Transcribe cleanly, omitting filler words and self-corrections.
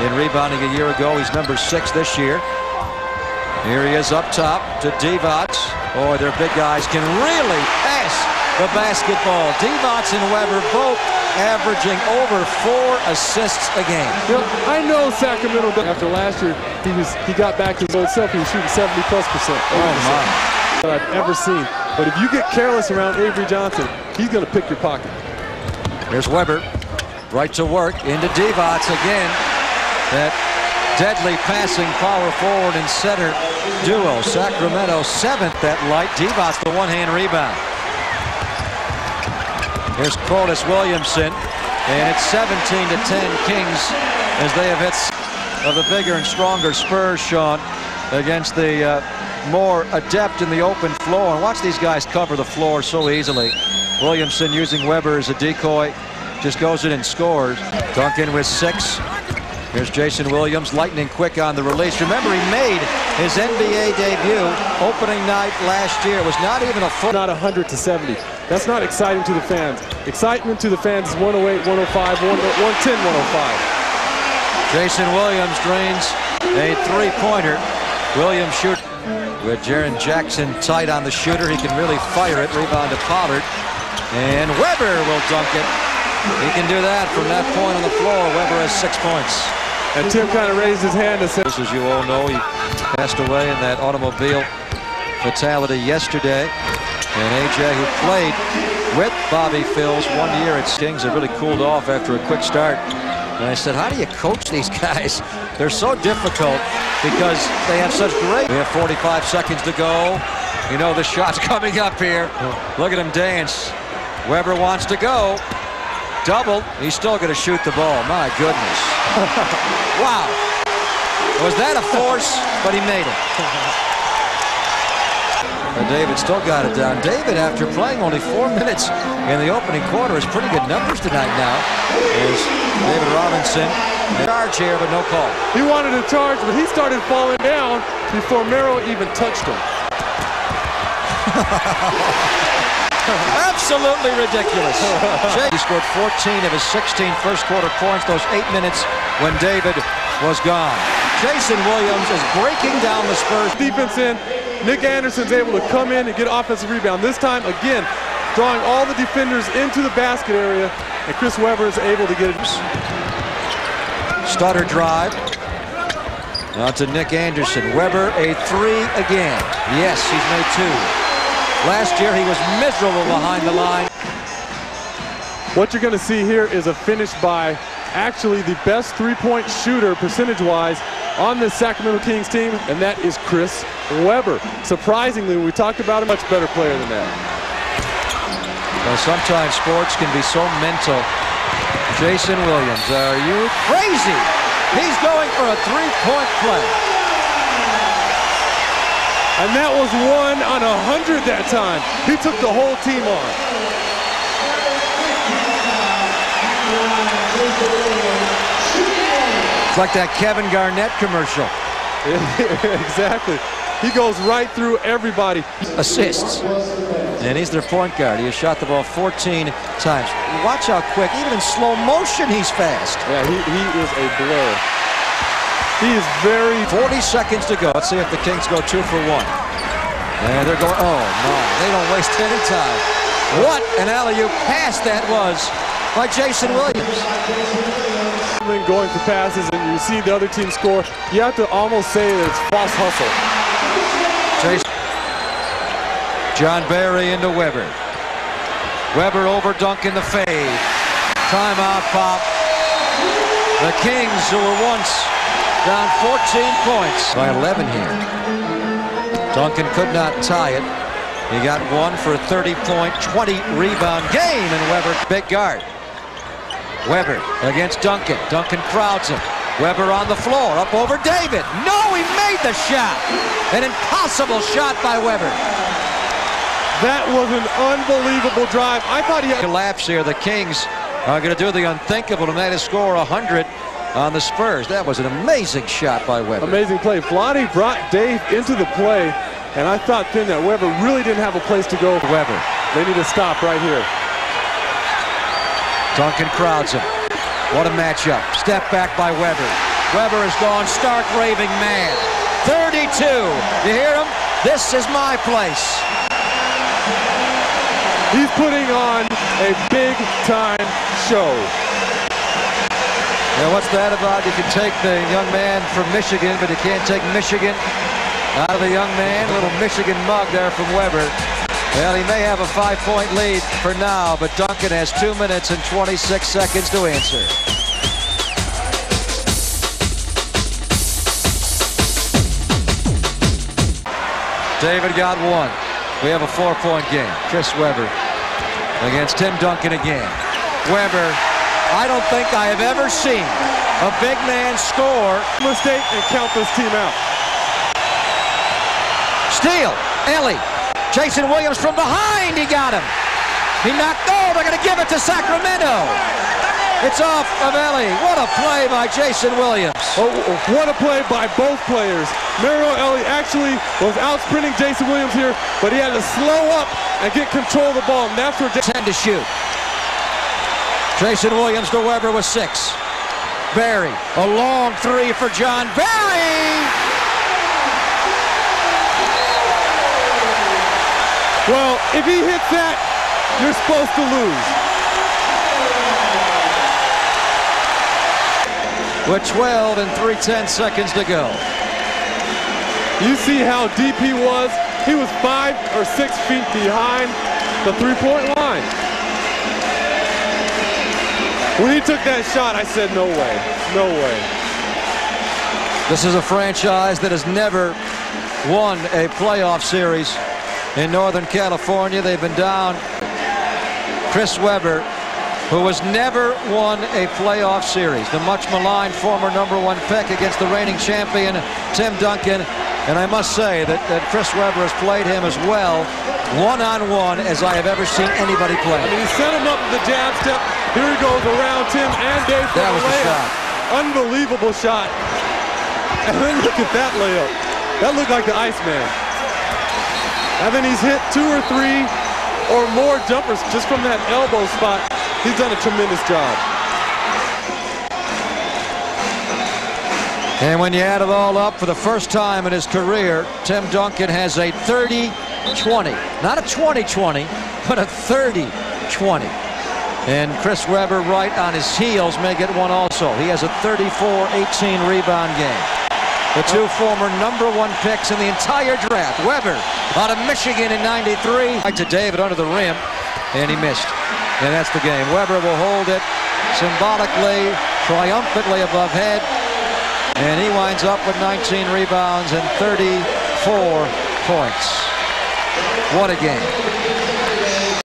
in rebounding a year ago. He's number 6 this year. Here he is up top to Divac. Oh, their big guys can really pass the basketball. Divac and Weber both averaging over 4 assists a game. You know, I know Sacramento, after last year, he got back to his old self. He was shooting 70+%. Oh, my. That I've ever seen. But if you get careless around Avery Johnson, he's going to pick your pocket. Here's Weber, right to work, into Divac again. That deadly passing power forward and center duo. Sacramento 7th at light. Divac the one-hand rebound. Here's Curtis Williamson, and it's 17-10 Kings as they have hits of the bigger and stronger Spurs, Sean, against the more adept in the open floor. And watch these guys cover the floor so easily. Williamson using Weber as a decoy, just goes in and scores. Duncan with 6. Here's Jason Williams, lightning quick on the release. Remember, he made his NBA debut opening night last year. It was not even a full. Not 100-70. That's not exciting to the fans. Excitement to the fans is 108, 105, 110, 105. Jason Williams drains a three-pointer. Williams shoot with Jaren Jackson tight on the shooter. He can really fire it. Rebound to Pollard. And Weber will dunk it. He can do that from that point on the floor. Weber has 6 points. And Tim kind of raised his hand and said, as you all know, he passed away in that automobile fatality yesterday. And AJ, who played with Bobby Phills 1 year at Kings, have really cooled off after a quick start. And I said, how do you coach these guys? They're so difficult because they have such great. We have 45 seconds to go. You know the shot's coming up here. Look at him dance. Weber wants to go. Double. He's still going to shoot the ball. My goodness. Wow. Was that a force? But he made it. And David still got it down. David, after playing only 4 minutes in the opening quarter, has pretty good numbers tonight now. There's David Robinson. Charge here, but no call. He wanted to charge, but he started falling down before Mero even touched him. Absolutely ridiculous. He scored 14 of his 16 first quarter points, those 8 minutes when David was gone. Jason Williams is breaking down the Spurs. Defense in. Nick Anderson's able to come in and get offensive rebound. This time, again, drawing all the defenders into the basket area, and Chris Webber is able to get it. Stutter drive. Now to Nick Anderson. Webber, a 3 again. Yes, he's made 2. Last year, he was miserable behind the line. What you're going to see here is a finish by actually the best three-point shooter percentage-wise on this Sacramento Kings team, and that is Chris Webber. Surprisingly, we talked about a much better player than that. Well, sometimes sports can be so mental. Jason Williams, are you crazy? He's going for a three-point play. And that was 1 on 100 that time. He took the whole team on. It's like that Kevin Garnett commercial. Exactly. He goes right through everybody. Assists. And he's their point guard. He has shot the ball 14 times. Watch how quick, even in slow motion, he's fast. Yeah, he is a blur. He is very... 40 seconds to go. Let's see if the Kings go 2 for 1. And they're going, oh no, they don't waste any time. What an alley-oop pass that was by Jason Williams. Going for passes and you see the other team score, you have to almost say that it's false hustle. Jason. John Barry into Weber. Weber over Duncan the fade. Timeout pop. The Kings, who were once down 14 points by 11 here. Duncan could not tie it. He got 1 for a 30-point, 20-rebound game, and Weber, big guard. Weber against Duncan. Duncan crowds him. Weber on the floor, up over David. No, he made the shot. An impossible shot by Weber. That was an unbelievable drive. I thought he had... Collapse here. The Kings are going to do the unthinkable, and that is score 100 on the Spurs. That was an amazing shot by Weber. Amazing play. Vlade brought Dave into the play, and I thought then that Weber really didn't have a place to go. Weber. They need to stop right here. Duncan crowds him. What a matchup. Step back by Weber. Weber has gone stark raving mad. 32. You hear him? This is my place. He's putting on a big-time show. Yeah, what's that about? You can take the young man from Michigan, but you can't take Michigan out of the young man. Little Michigan mug there from Weber. Well, he may have a 5-point lead for now, but Duncan has 2 minutes and 26 seconds to answer. David got one. We have a 4-point game. Chris Weber against Tim Duncan again. Weber, I don't think I have ever seen a big man score. Mistake and count this team out. Steal, Ellie. Jason Williams from behind, he got him. He knocked, oh, they're going to give it to Sacramento. It's off of Ellie. What a play by Jason Williams. Oh, what a play by both players. Mario Ellie actually was out sprinting Jason Williams here, but he had to slow up and get control of the ball, and that's where 10 to shoot. Jason Williams to Weber with 6. Barry, a long 3 for John Barry. Well, if he hits that, you're supposed to lose. With 12 and 3/10 seconds to go. You see how deep he was? He was 5 or 6 feet behind the three-point line. When he took that shot, I said, no way, no way. This is a franchise that has never won a playoff series in Northern California. They've been down. Chris Weber, who has never won a playoff series. The much maligned former #1 pick against the reigning champion, Tim Duncan. And I must say that Chris Weber has played him as well, one-on-one, as I have ever seen anybody play. I mean, he set him up with the jab step. Here he goes around Tim and Dave for that was the shot. Unbelievable shot. And then look at that layup. That looked like the Iceman. And then he's hit 2 or 3 or more jumpers just from that elbow spot. He's done a tremendous job. And when you add it all up, for the first time in his career, Tim Duncan has a 30-20. Not a 20-20, but a 30-20. And Chris Weber, right on his heels, may get one also. He has a 34-18 rebound game. The two former #1 picks in the entire draft. Weber out of Michigan in '93. Right to David under the rim, and he missed. And that's the game. Weber will hold it symbolically, triumphantly above head. And he winds up with 19 rebounds and 34 points. What a game.